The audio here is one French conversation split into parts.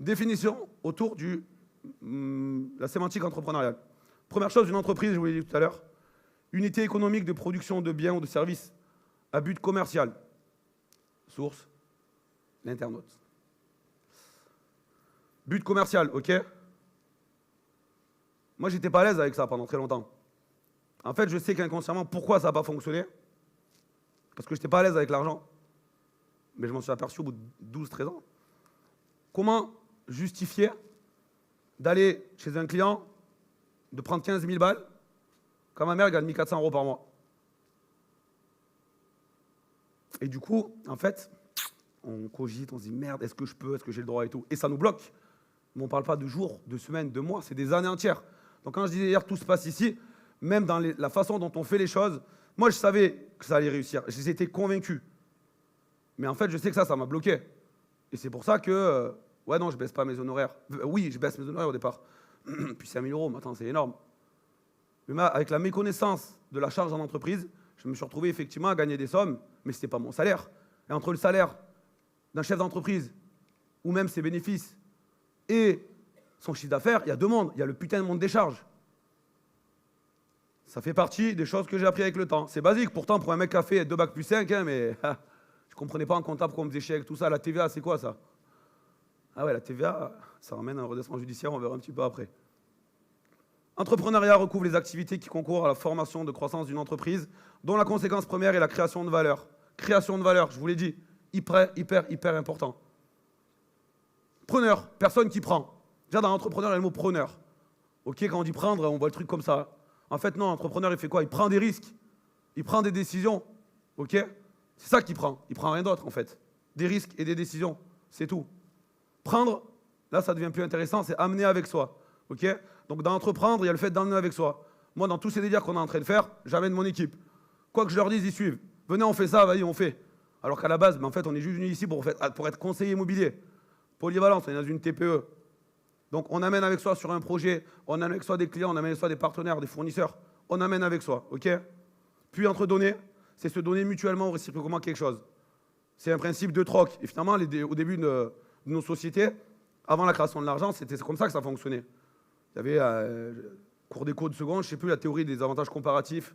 Définition autour de la sémantique entrepreneuriale. Première chose, une entreprise, je vous l'ai dit tout à l'heure, unité économique de production de biens ou de services à but commercial. Source, l'internaute. But commercial, ok? Moi, j'étais pas à l'aise avec ça pendant très longtemps. En fait, je sais qu'inconsciemment, pourquoi ça n'a pas fonctionné? Parce que j'étais pas à l'aise avec l'argent. Mais je m'en suis aperçu au bout de 12-13 ans. Comment justifier d'aller chez un client, de prendre 15 000 balles, quand ma mère gagne 1 400 € par mois? Et du coup, en fait, on cogite, on se dit merde, est-ce que je peux, est-ce que j'ai le droit et tout. Et ça nous bloque. Mais on ne parle pas de jours, de semaines, de mois, c'est des années entières. Donc quand je disais hier, tout se passe ici, même dans la façon dont on fait les choses, moi je savais que ça allait réussir. J'étais convaincu. Mais en fait, je sais que ça m'a bloqué. Et c'est pour ça que, ouais non, je baisse pas mes honoraires. Oui, je baisse mes honoraires au départ. Puis 5 000 €, maintenant c'est énorme. Mais avec la méconnaissance de la charge en entreprise, je me suis retrouvé effectivement à gagner des sommes, mais ce n'était pas mon salaire. Et entre le salaire d'un chef d'entreprise, ou même ses bénéfices, et son chiffre d'affaires, il y a deux mondes. Il y a le putain de monde des charges. Ça fait partie des choses que j'ai appris avec le temps. C'est basique, pourtant, pour un mec qui a fait 2 bacs plus 5, hein, mais je ne comprenais pas en comptable qu'on me faisait chier avec tout ça. La TVA, c'est quoi ça? Ah ouais, la TVA, ça ramène à un redressement judiciaire, on verra un petit peu après. Entrepreneuriat recouvre les activités qui concourent à la formation de croissance d'une entreprise, dont la conséquence première est la création de valeur. Création de valeur, je vous l'ai dit, hyper important. Preneur, personne qui prend. Déjà dans l'entrepreneur, il y a le mot preneur. Ok, quand on dit prendre, on voit le truc comme ça. En fait, non, l'entrepreneur, il fait quoi? Il prend des risques. Il prend des décisions. Ok? C'est ça qu'il prend. Il prend rien d'autre, en fait. Des risques et des décisions. C'est tout. Prendre, là, ça devient plus intéressant, c'est amener avec soi. Ok? Donc, dans entreprendre, il y a le fait d'emmener avec soi. Moi, dans tous ces délires qu'on est en train de faire, j'amène mon équipe. Quoi que je leur dise, ils suivent. Venez, on fait ça, vas-y, on fait. Alors qu'à la base, en fait, on est juste venu ici pour être conseiller immobilier. Polyvalence, on est dans une TPE. Donc, on amène avec soi sur un projet, on amène avec soi des clients, on amène avec soi des partenaires, des fournisseurs. On amène avec soi, ok? Puis, entre donner, c'est se donner mutuellement ou réciproquement quelque chose. C'est un principe de troc. Et finalement, au début de nos sociétés, avant la création de l'argent, c'est comme ça que ça fonctionnait. Il y avait, cours d'éco de seconde, je ne sais plus, la théorie des avantages comparatifs.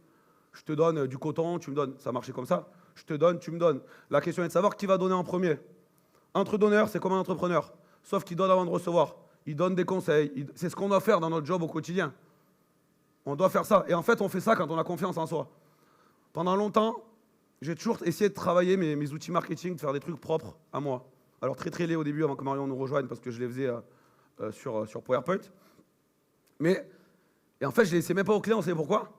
Je te donne du coton, tu me donnes. Ça marchait comme ça. Je te donne, tu me donnes. La question est de savoir qui va donner en premier. Entre donneurs, c'est comme un entrepreneur. Sauf qu'il donne avant de recevoir. Il donne des conseils. C'est ce qu'on doit faire dans notre job au quotidien. On doit faire ça. Et en fait, on fait ça quand on a confiance en soi. Pendant longtemps, j'ai toujours essayé de travailler mes outils marketing, de faire des trucs propres à moi. Alors très laid au début avant que Marion nous rejoigne parce que je les faisais sur PowerPoint. Et en fait, je les laissais même pas aux clients, vous savez pourquoi?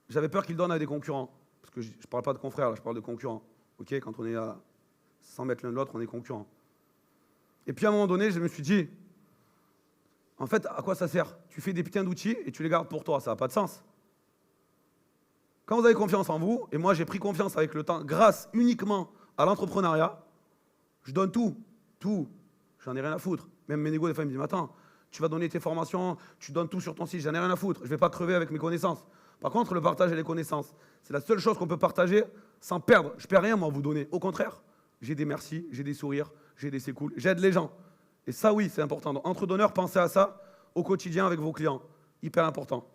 J'avais peur qu'ils donnent à des concurrents. Parce que je ne parle pas de confrères, là, je parle de concurrents. Ok, quand on est à 100 mètres l'un de l'autre, on est concurrents. Et puis à un moment donné, je me suis dit, en fait, à quoi ça sert? Tu fais des putains d'outils et tu les gardes pour toi, ça n'a pas de sens. Quand vous avez confiance en vous, et moi j'ai pris confiance avec le temps, grâce uniquement à l'entrepreneuriat, je donne tout, j'en ai rien à foutre. Même mes négos, des fois, ils me disent, mais attends, tu vas donner tes formations, tu donnes tout sur ton site, j'en ai rien à foutre, je ne vais pas crever avec mes connaissances. Par contre, le partage et les connaissances, c'est la seule chose qu'on peut partager sans perdre. Je ne perds rien, moi, à vous donner. Au contraire, j'ai des merci, j'ai des sourires, j'ai des c'est cool, j'aide les gens. Et ça, oui, c'est important. Donc, entre donneurs, pensez à ça au quotidien avec vos clients. Hyper important.